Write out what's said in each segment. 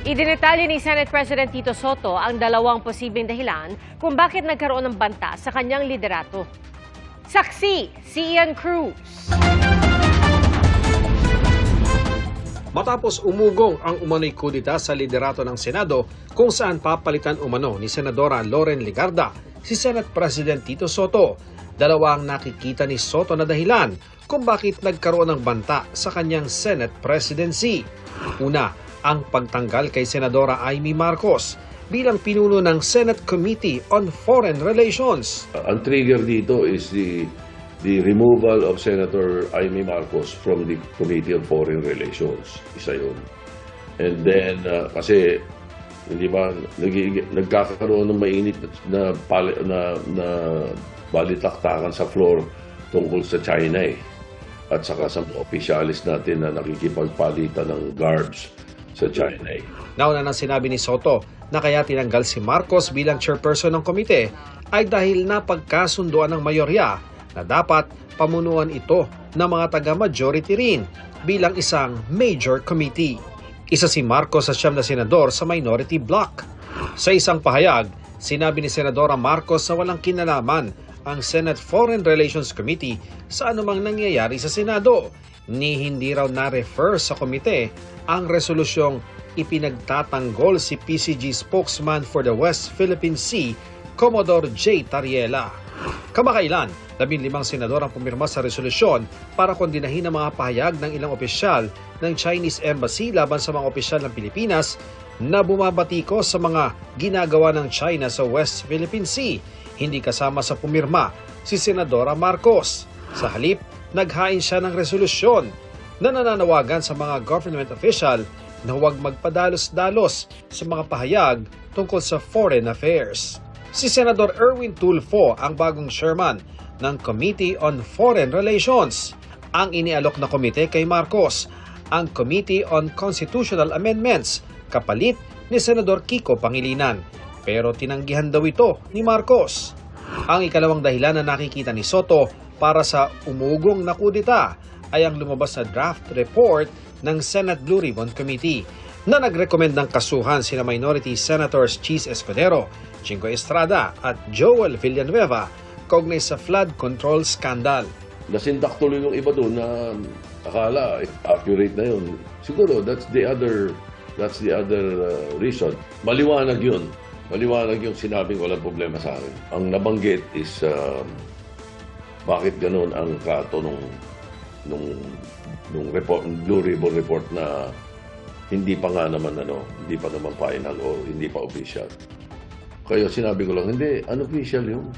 Idinetalye ni Senate President Tito Soto ang dalawang posibleng dahilan kung bakit nagkaroon ng banta sa kanyang liderato. Saksi, si Ian Cruz. Matapos umugong ang umano'y kudita sa liderato ng Senado kung saan papalitan umano ni Senadora Loren Legarda si Senate President Tito Soto, dalawa ang nakikita ni Soto na dahilan kung bakit nagkaroon ng banta sa kanyang Senate presidency. Una, ang pagtanggal kay Senadora Amy Marcos bilang pinuno ng Senate Committee on Foreign Relations. Ang trigger dito is the removal of Senator Amy Marcos from the Committee on Foreign Relations. Isa yun. And then, kasi, hindi ba, nagkakaroon ng mainit na balitaktakan sa floor tungkol sa China at saka sa mga opisyalis natin na nakikipagpalitan ng guards sa China. Nauna nang sinabi ni Soto na kaya tinanggal si Marcos bilang chairperson ng komite ay dahil napagkasunduan ng mayorya na dapat pamunuan ito ng mga taga-majority rin bilang isang major committee. Isa si Marcos sa 9 na senador sa minority bloc. Sa isang pahayag, sinabi ni Senadora Marcos na walang kinalaman ang Senate Foreign Relations Committee sa anumang nangyayari sa Senado, ni hindi raw na-refer sa komite ang resolusyong ipinagtatanggol si PCG spokesman for the West Philippine Sea, Commodore J. Tariela. Kamakailan, 15 senador ang pumirma sa resolusyon para kondinahin ang mga pahayag ng ilang opisyal ng Chinese Embassy laban sa mga opisyal ng Pilipinas na bumabatiko sa mga ginagawa ng China sa West Philippine Sea. Hindi kasama sa pumirma si Senadora Marcos. Sa halip, naghain siya ng resolusyon na nananawagan sa mga government official na huwag magpadalos-dalos sa mga pahayag tungkol sa foreign affairs. Si Senador Erwin Tulfo ang bagong chairman ng Committee on Foreign Relations. Ang inialok na komite kay Marcos, ang Committee on Constitutional Amendments, kapalit ni Senador Kiko Pangilinan. Pero tinanggihan daw ito ni Marcos. Ang ikalawang dahilan na nakikita ni Soto para sa umugong na kudita ay ang lumabas na draft report ng Senate Blue Ribbon Committee na nagrekomend ng kasuhan sina Minority Senators Chis Escudero, Chingo Estrada at Joel Villanueva kaugnay sa flood control scandal. Nasindak tuloy yung iba doon na akala accurate na yun. Siguro that's the other reason. Maliwanag yun. Maliwanag yung sinabing walang problema sa akin. Ang nabanggit is bakit ganun ang trato nung report, Blue Ribbon report na hindi pa nga naman hindi pa naman final o hindi pa official. Kaya sinabi ko lang, hindi, unofficial yun.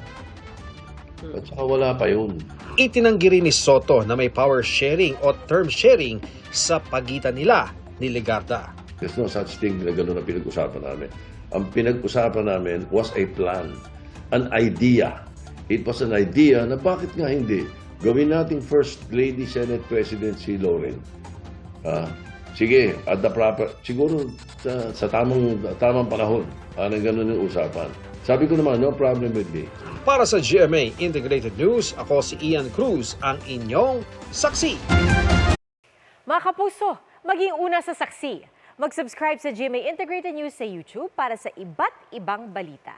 At saka wala pa yun. Itinanggi rin ni Soto na may power sharing o term sharing sa pagitan nila ni Legarda. There's no such thing na gano'n na pinag-usapan namin. Ang pinag-usapan namin was a plan, an idea. It was an idea na bakit nga hindi gawin nating First Lady Senate President si Loren. Sige, at the proper, siguro sa tamang panahon, ganun yung usapan. Sabi ko naman, no problem with me. Para sa GMA Integrated News, ako si Ian Cruz, ang inyong saksi. Mga kapuso, maging una sa saksi. Mag-subscribe sa GMA Integrated News sa YouTube para sa iba't ibang balita.